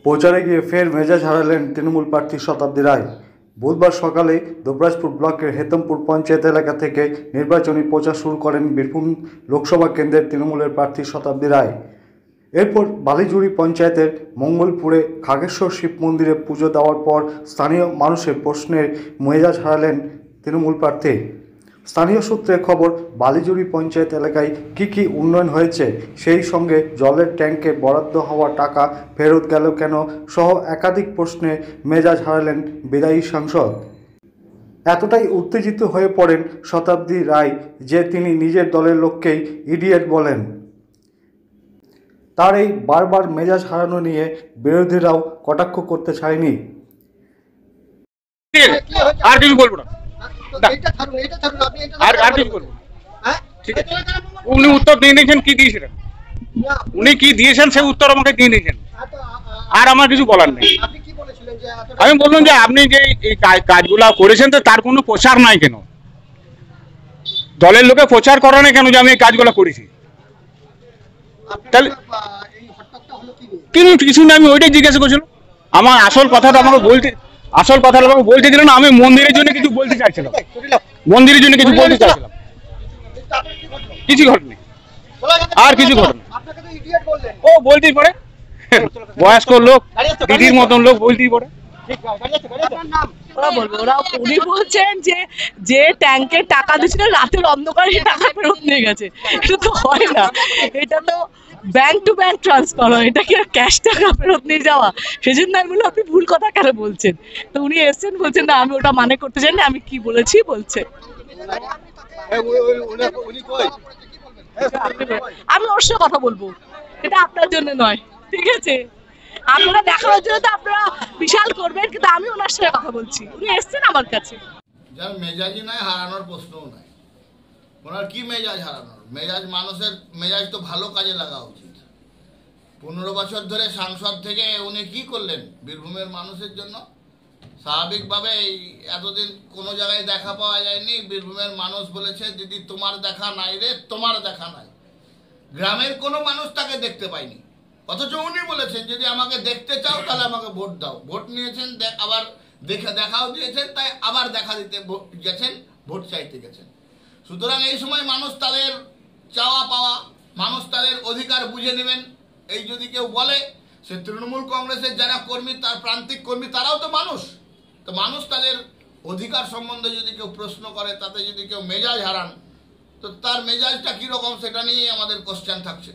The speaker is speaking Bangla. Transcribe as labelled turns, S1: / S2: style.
S1: প্রচারে গিয়ে ফের মেজাজ হারালেন তৃণমূল প্রার্থী শতাব্দী রায়। বুধবার সকালে দুবরাজপুর ব্লকের হেতমপুর পঞ্চায়েত এলাকা থেকে নির্বাচনী প্রচার শুরু করেন বীরভূম লোকসভা কেন্দ্রের তৃণমূলের প্রার্থী শতাব্দী রায়। এরপর বালিজুড়ি পঞ্চায়েতের মঙ্গলপুরে খাগেশ্বর শিব মন্দিরে পুজো দেওয়ার পর স্থানীয় মানুষের প্রশ্নের মেজাজ হারালেন তৃণমূল প্রার্থী। স্থানীয় সূত্রে খবর, বালিজুড়ি পঞ্চায়েত এলাকায় কী উন্নয়ন হয়েছে, সেই সঙ্গে জলের ট্যাঙ্কে বরাদ্দ হওয়া টাকা ফেরত গেল কেন সহ একাধিক প্রশ্নে মেজাজ হারালেন বিদায়ী সাংসদ। এতটাই উত্তেজিত হয়ে পড়েন শতাব্দী রায় যে তিনি নিজের দলের লোককেই ইডিয়েট বলেন। তার এই বারবার মেজাজ হারানো নিয়ে বিরোধীরাও কটাক্ষ করতে চায়নি।
S2: আর কিছু বলবো না, আর কিছু বলবো। ঠিক আছে, উনি উত্তর দিয়ে দিয়েছেন, কি দিয়েছিলেন উনি, কি দিয়েছেন সে উত্তর আমাকে দিয়ে দিয়েছেন, আর আমার কিছু বলার নেই। আমি বললাম যে আপনি যে এই কাজগুলা করেছেন তো তার কোনো প্রচার নাই কেন, দলের লোকে প্রচার করে না কেন যে আমি এই কাজগুলো করেছি? তাহলে কিছু না, আমি ওইটাই জিজ্ঞাসা করছিলাম। আমার আসল কথাটা আমাকে বলতে দিল না। আমি মন্দিরের জন্য কিছু বলতে চাইছিলাম, মন্দিরের জন্য কিছু বলতে চাইছিলাম, কিছু ঘটেনি, আর কিছু ঘটেনি। ও বলতেই পারে, বয়স্ক লোক, দিদির মতন লোক, বলতেই পারে।
S3: উনি বলছেন যে ট্যাঙ্কের টাকা দিচ্ছিল রাতের অন্ধকারে টাকা ফেরত নিয়ে গেছে। এটা তো হয় না, এটা তো ব্যাংক টু ব্যাংক ট্রান্সফার হয়, এটা কি আর ক্যাশ টাকা ফেরত নিয়ে যাওয়া? সেজন্য আমি বললাম আপনি ভুল কথা কেন বলছেন। তো উনি এসছেন, বলছেন না আমি ওটা মানে করতে চাই না, আমি কি বলেছি বলছে। আমি ওর সাথে কথা বলবো, এটা আপনার জন্য নয়, ঠিক আছে? আপনারা দেখানোর জন্য তো আপনারা বিশাল করবেন, কিন্তু আমি ওনার সাথে কথা বলছি, উনি এসছেন আমার কাছে।
S4: যার মেজাজই নাই, হারানোর প্রশ্নও নাই। ওনার কি মেজাজ হারানোর? মেজাজ, মানুষের মেজাজ তো ভালো কাজে লাগা উচিত। 15 বছর ধরে সাংসদ থেকে উনি কি করলেন বীরভূমের মানুষের জন্য? স্বাভাবিকভাবে এতদিন কোনো জায়গায় দেখা পাওয়া যায়নি। বীরভূমের মানুষ বলেছে দিদি তোমার দেখা নাই রে, তোমার দেখা নাই। গ্রামের কোনো মানুষ তাকে দেখতে পায়নি, অথচ উনি বলেছেন যদি আমাকে দেখতে চাও তাহলে আমাকে ভোট দাও। ভোট নিয়েছেন, আবার দেখাও দিয়েছেন, তাই আবার দেখা দিতে গেছেন, ভোট চাইতে গেছেন। সুতরাং এই সময় মানুষ তাদের চাওয়া পাওয়া, মানুষ তাদের অধিকার বুঝে নেবেন। এই যদি কেউ বলে সে তৃণমূল কংগ্রেসের যারা কর্মী, তার প্রান্তিক কর্মী, তারাও তো মানুষ। তো মানুষ তাদের অধিকার সম্বন্ধে যদি কেউ প্রশ্ন করে, তাতে যদি কেউ মেজাজ হারান, তো তার মেজাজটা কীরকম সেটা নিয়েই আমাদের কোশ্চেন থাকছে।